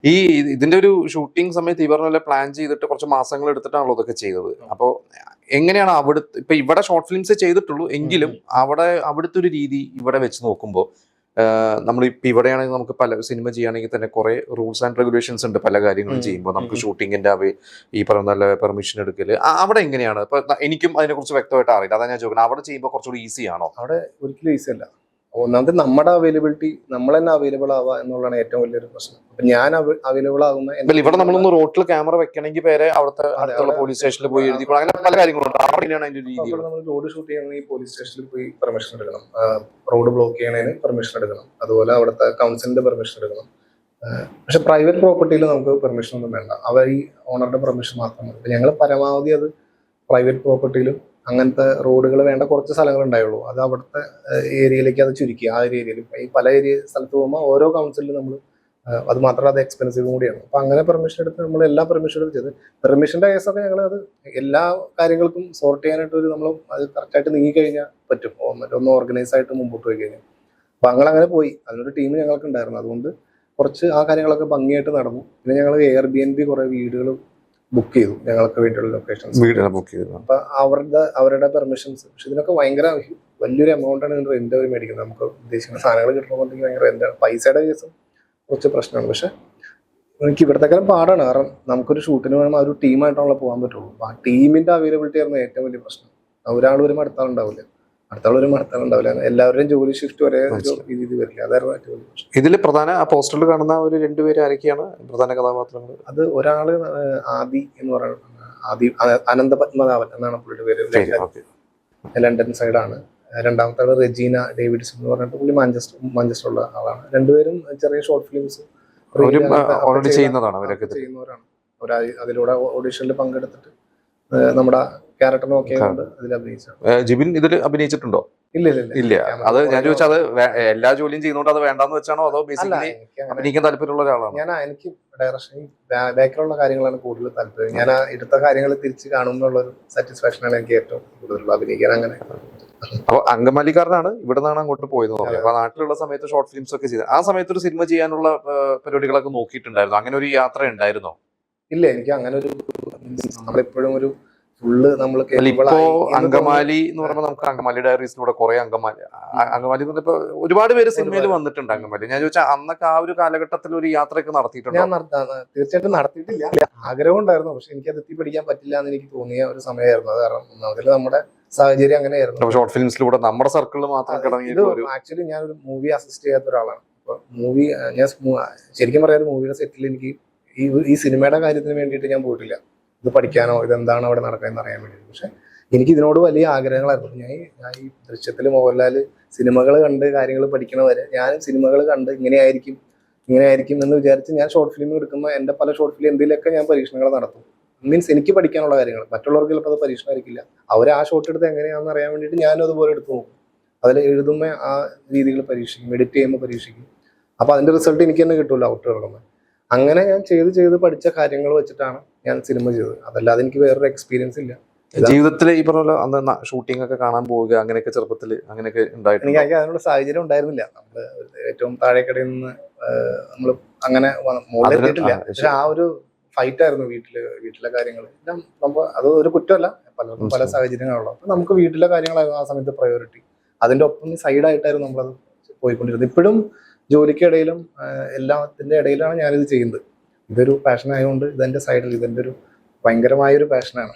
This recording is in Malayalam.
ഈ ഇതിന്റെ ഒരു ഷൂട്ടിംഗ് സമയത്ത് ഈ പറഞ്ഞ പോലെ പ്ലാൻ ചെയ്തിട്ട് കുറച്ച് മാസങ്ങൾ എടുത്തിട്ടാണല്ലോ ഇതൊക്കെ ചെയ്തത്. അപ്പോ എങ്ങനെയാണ് അവിടുത്തെ ഇപ്പൊ ഇവിടെ ഷോർട്ട് ഫിലിംസേ ചെയ്തിട്ടുള്ളൂ എങ്കിലും അവിടുത്തെ ഒരു രീതി ഇവിടെ വെച്ച് നോക്കുമ്പോൾ നമ്മൾ ഇപ്പൊ ഇവിടെയാണെങ്കിൽ നമുക്ക് പല സിനിമ ചെയ്യുകയാണെങ്കിൽ തന്നെ കുറെ റൂൾസ് ആൻഡ് റെഗുലേഷൻസ് ഉണ്ട് പല കാര്യങ്ങളും ചെയ്യുമ്പോൾ. നമുക്ക് ഷൂട്ടിങ്ങിന്റെ ഈ പറഞ്ഞ പെർമിഷൻ എടുക്കല് അവിടെ എങ്ങനെയാണ്? ഇപ്പൊ എനിക്കും അതിനെ കുറിച്ച് വ്യക്തമായിട്ട് അറിയില്ല, അതാ ഞാൻ ചോദിക്കുന്നത്. അവിടെ ചെയ്യുമ്പോൾ കുറച്ചുകൂടി ഈസി ആണോ? അവിടെ ഒരിക്കലും ഈസി അല്ല. ഒന്നാമത് നമ്മുടെ അവൈലബിലിറ്റി നമ്മൾ തന്നെ അവൈലബിൾ ആവുക എന്നുള്ളതാണ് ഏറ്റവും വലിയൊരു പ്രശ്നം. അപ്പൊ ഞാൻ അവൈലബിൾ ആകുമ്പോൾ ഇവിടെ നമ്മളൊന്ന് റോട്ടിൽ ക്യാമറ വെക്കണമെങ്കിൽ പേരെ അവിടുത്തെ അടുത്തുള്ള പോലീസ് സ്റ്റേഷനിൽ പോയി എഴുതി അങ്ങനെ പല കാര്യങ്ങളുണ്ട്. അവിടെയാണ് അതിന്റെ രീതി. നമ്മൾ റോഡ് ഷൂട്ട് ചെയ്യണമെങ്കിൽ പോലീസ് സ്റ്റേഷനിൽ പോയി പെർമിഷൻ എടുക്കണം, റോഡ് ബ്ലോക്ക് ചെയ്യണതിന് പെർമിഷൻ എടുക്കണം, അതുപോലെ അവിടുത്തെ കൗൺസിലിന്റെ പെർമിഷൻ എടുക്കണം. പക്ഷെ പ്രൈവറ്റ് പ്രോപ്പർട്ടിയിൽ നമുക്ക് പെർമിഷൻ ഒന്നും വേണ്ട, അവർ ഈ ഓണറുടെ പെർമിഷൻ മാത്രം മതി. ഞങ്ങൾ പരമാവധി അത് പ്രൈവറ്റ് പ്രോപ്പർട്ടിയിലും അങ്ങനത്തെ റോഡുകൾ വേണ്ട കുറച്ച് സ്ഥലങ്ങൾ ഉണ്ടായുള്ളൂ, അത് അവിടുത്തെ ഏരിയയിലേക്ക് അത് ചുരുക്കി ആ ഒരു ഏരിയയിൽ. ഈ പല സ്ഥലത്ത് പോകുമ്പോൾ ഓരോ കൗൺസിലിലും നമ്മൾ അത് മാത്രമല്ല അത് എക്സ്പെൻസീവ് കൂടിയാണ്. അപ്പൊ അങ്ങനെ പെർമിഷൻ എടുത്ത് നമ്മൾ എല്ലാ പെർമിഷൻ എടുത്ത് ചെയ്ത് പെർമിഷന്റെ കേസൊക്കെ ഞങ്ങൾ അത് എല്ലാ കാര്യങ്ങൾക്കും സോർട്ട് ചെയ്യാനായിട്ട് ഒരു നമ്മൾ അത് കറക്റ്റായിട്ട് നീങ്ങിക്കഴിഞ്ഞാൽ പറ്റും, മറ്റൊന്ന് ഓർഗനൈസ് ആയിട്ട് മുമ്പോട്ട് പോയി കഴിഞ്ഞാൽ. അപ്പൊ അങ്ങനെ പോയി അതിനൊരു ടീം ഞങ്ങൾക്ക് ഉണ്ടായിരുന്നു. അതുകൊണ്ട് കുറച്ച് ആ കാര്യങ്ങളൊക്കെ ഭംഗിയായിട്ട് നടന്നു. പിന്നെ ഞങ്ങൾ Airbnb കുറെ വീടുകൾ ബുക്ക് ചെയ്തു ഞങ്ങൾക്ക് വേണ്ടിയുള്ള ലൊക്കേഷൻസ് ബുക്ക് ചെയ്തു. അപ്പൊ അവരുടെ പെർമിഷൻസ്. പക്ഷെ ഇതിനൊക്കെ ഭയങ്കര വലിയൊരു എമൗണ്ടാണ് ഇതിന് റെന്റ് അവർ മേടിക്കുന്നത്. നമുക്ക് ഉദ്ദേശിക്കുന്ന സാധനങ്ങൾ കിട്ടണമെന്നുണ്ടെങ്കിൽ ഭയങ്കര റെന്റ്, പൈസയുടെ കേസും കുറച്ച് പ്രശ്നമാണ്. പക്ഷെ എനിക്ക് ഇവിടത്തെക്കാളും പാടാണ്, കാരണം നമുക്കൊരു ഷൂട്ടിന് വേണം ഒരു ടീമായിട്ടാണല്ലോ പോകാൻ പറ്റുള്ളൂ. ആ ടീമിന്റെ അവൈലബിലിറ്റി ആയിരുന്നു ഏറ്റവും വലിയ പ്രശ്നം. ഒരാൾ വരുമ്പോൾ അടുത്താളുണ്ടാവില്ല, അടുത്താൾ വരുമ്പോൾ അടുത്താളുണ്ടാവില്ല, എല്ലാവരുടെയും ജോലി ഷിഫ്റ്റ് ഒരേ രീതി വരില്ല. അതായിരുന്നു ഏറ്റവും വലിയ പ്രശ്നം. ഇതിൽ പ്രധാന പോസ്റ്ററിൽ കാണുന്ന ഒരു രണ്ടുപേര് ആരൊക്കെയാണ് പ്രധാന കഥാപാത്രങ്ങൾ? അത് ഒരാള് ആദി എന്ന് പറയുന്നത്, ആദി അനന്തപത്മനാഭൻ എന്നാണ് പുള്ളിയുടെ പേര്, ലണ്ടൻ സൈഡാണ്. രണ്ടാമത്തെ ആള് റെജീന ഡേവിഡ്സൺ എന്ന് പറഞ്ഞിട്ട് പുള്ളി മാഞ്ചസ്റ്ററുള്ള ആളാണ്. രണ്ടുപേരും ചെറിയ ഷോർട്ട് ഫിലിംസ് ചെയ്യുന്നവരാണ്. അതിലൂടെ ഓഡീഷനിൽ പങ്കെടുത്തിട്ട് നമ്മുടെ ക്യാരക്ടർ നോക്കിയുണ്ട് അതിൽ അഭിനയിച്ചു. ജിബിൻ ഇതിൽ അഭിനയിച്ചിട്ടുണ്ടോ? ഇല്ല. അത് ഞാൻ ചോദിച്ചാൽ എല്ലാ ജോലിയും ചെയ്യുന്നോണ്ട് അത് വേണ്ടെന്ന് വെച്ചാണോ അതോ ബേസിക്കലി അഭിനയിക്കാൻ താല്പര്യമുള്ള ഒരാളാണ്? എനിക്ക് ഡയറക്ഷൻ ബാക്കിലുള്ള കാര്യങ്ങളാണ് കൂടുതൽ താല്പര്യം. ഞാൻ എടുത്ത കാര്യങ്ങൾ തിരിച്ച് കാണുന്നുള്ള ഒരു സാറ്റിസ്ഫാക്ഷനാണ് എനിക്ക് ഏറ്റവും കൂടുതൽ അഭിനയിക്കാൻ. അങ്ങനെ അപ്പൊ അങ്കമാലിക്കാരനാണ്, ഇവിടെ നിന്നാണ് അങ്ങോട്ട് പോയത്. അപ്പൊ നാട്ടിലുള്ള സമയത്ത് ഷോർട്ട് ഫിലിംസ് ഒക്കെ ചെയ്ത് ആ സമയത്ത് ഒരു സിനിമ ചെയ്യാനുള്ള പരിപാടികളൊക്കെ നോക്കിയിട്ടുണ്ടായിരുന്നു. അങ്ങനെ ഒരു യാത്ര ഉണ്ടായിരുന്നോ? ഇല്ല, എനിക്ക് അങ്ങനെ ഒരു നമ്മളെപ്പോഴും ഒരു ഫുള്ള് നമ്മൾ ഇപ്പോ അങ്കമാലി എന്ന് പറയുമ്പോൾ നമുക്ക് അങ്കമാലി ഡയറീസിലൂടെ കുറെ അങ്കമാലി ഇപ്പൊ ഒരുപാട് പേര് സിനിമയിൽ വന്നിട്ടുണ്ട്. അങ്കമാലി ഞാൻ ചോദിച്ചാൽ അന്നൊക്കെ ആ ഒരു കാലഘട്ടത്തിൽ ഒരു യാത്രയൊക്കെ നടത്തിയിട്ടുണ്ട്? ഞാൻ തീർച്ചയായിട്ടും നടത്തിയിട്ടില്ല. ആഗ്രഹം ഉണ്ടായിരുന്നു, പക്ഷെ എനിക്കത് എത്തിപ്പിടിക്കാൻ പറ്റില്ല എന്ന് എനിക്ക് തോന്നിയ ഒരു സമയമായിരുന്നു. അത് കാരണം അതിൽ നമ്മുടെ സാഹചര്യം അങ്ങനെയായിരുന്നു. ഷോർട്ട് ഫിലിംസിലൂടെ നമ്മുടെ സർക്കിളിൽ മാത്രം ആക്ച്വലി ഞാനൊരു മൂവി അസിസ്റ്റ് ചെയ്യാത്ത ഒരാളാണ്. അപ്പൊ മൂവി ഞാൻ ശരിക്കും പറയാം മൂവിയുടെ സെറ്റിൽ എനിക്ക് ഈ സിനിമയുടെ കാര്യത്തിന് വേണ്ടിയിട്ട് ഞാൻ പോയിട്ടില്ല, ഇത് പഠിക്കാനോ ഇതെന്താണോ അവിടെ നടക്കാന്ന് അറിയാൻ വേണ്ടി. പക്ഷെ എനിക്ക് ഇതിനോട് വലിയ ആഗ്രഹങ്ങളായിരുന്നു. ഞാൻ ഈ ദൃശ്യത്തിൽ മോഹൻലാല് സിനിമകൾ കണ്ട് കാര്യങ്ങൾ പഠിക്കണവരെ ഞാനും സിനിമകൾ കണ്ട് ഇങ്ങനെയായിരിക്കും എന്ന് വിചാരിച്ച് ഞാൻ ഷോർട്ട് ഫിലിം എടുക്കുമ്പോൾ എൻ്റെ പല ഷോർട്ട് ഫിലിം എന്തെങ്കിലുമൊക്കെ ഞാൻ പരീക്ഷണങ്ങൾ നടത്തും. മീൻസ് എനിക്ക് പഠിക്കാനുള്ള കാര്യങ്ങൾ. മറ്റുള്ളവർക്ക് ചിലപ്പോൾ അത് പരീക്ഷണമായിരിക്കില്ല, അവർ ആ ഷോട്ട് എടുത്ത് എങ്ങനെയാണെന്ന് അറിയാൻ വേണ്ടിയിട്ട് ഞാനും അതുപോലെ എടുത്ത് നോക്കും. അതിൽ എഴുതുമ്പോൾ ആ രീതികൾ പരീക്ഷിക്കും, എഡിറ്റ് ചെയ്യുമ്പോൾ പരീക്ഷിക്കും. അപ്പോൾ അതിൻ്റെ റിസൾട്ട് എനിക്ക് തന്നെ കിട്ടുമല്ലോ ഔട്ട് ഇറങ്ങുമ്പോൾ. അങ്ങനെ ഞാൻ ചെയ്ത് പഠിച്ച കാര്യങ്ങൾ വെച്ചിട്ടാണ് ഞാൻ സിനിമ ചെയ്തത്. അതല്ലാതെ എനിക്ക് വേറൊരു എക്സ്പീരിയൻസ് ഇല്ല ജീവിതത്തിൽ. ഈ പറഞ്ഞ അന്ന് ഷൂട്ടിംഗ് ഒക്കെ കാണാൻ പോവുക അങ്ങനെയൊക്കെ ചെറുപ്പത്തിൽ അങ്ങനെയൊക്കെ ഉണ്ടായിട്ടുണ്ട്? എനിക്ക് അതിനുള്ള സാഹചര്യം ഉണ്ടായിരുന്നില്ല. നമ്മള് ഏറ്റവും താഴേക്കടയിൽ നിന്ന് നമ്മൾ അങ്ങനെ മുകളിലെത്തിയിട്ടില്ല. പക്ഷെ ആ ഒരു ഫൈറ്റ് ആയിരുന്നു വീട്ടിലെ കാര്യങ്ങൾ എല്ലാം. നമ്മൾ അത് ഒരു കുറ്റമല്ല, പലർക്കും പല സാഹചര്യങ്ങളുള്ളൂ. അപ്പൊ നമുക്ക് വീട്ടിലെ കാര്യങ്ങളായിരുന്നു ആ സമയത്ത് പ്രയോറിറ്റി. അതിന്റെ ഒപ്പം സൈഡായിട്ടായിരുന്നു നമ്മളത് പോയിക്കൊണ്ടിരുന്നത്. ഇപ്പോഴും ജോലിക്കിടയിലും എല്ലാത്തിന്റെ ഇടയിലാണ് ഞാനിത് ചെയ്യുന്നത്. ഇതൊരു പാഷൻ ആയതുകൊണ്ട് ഇതെന്റെ സൈഡിൽ ഇതെന്റെ ഒരു ഭയങ്കരമായൊരു പാഷനാണ്.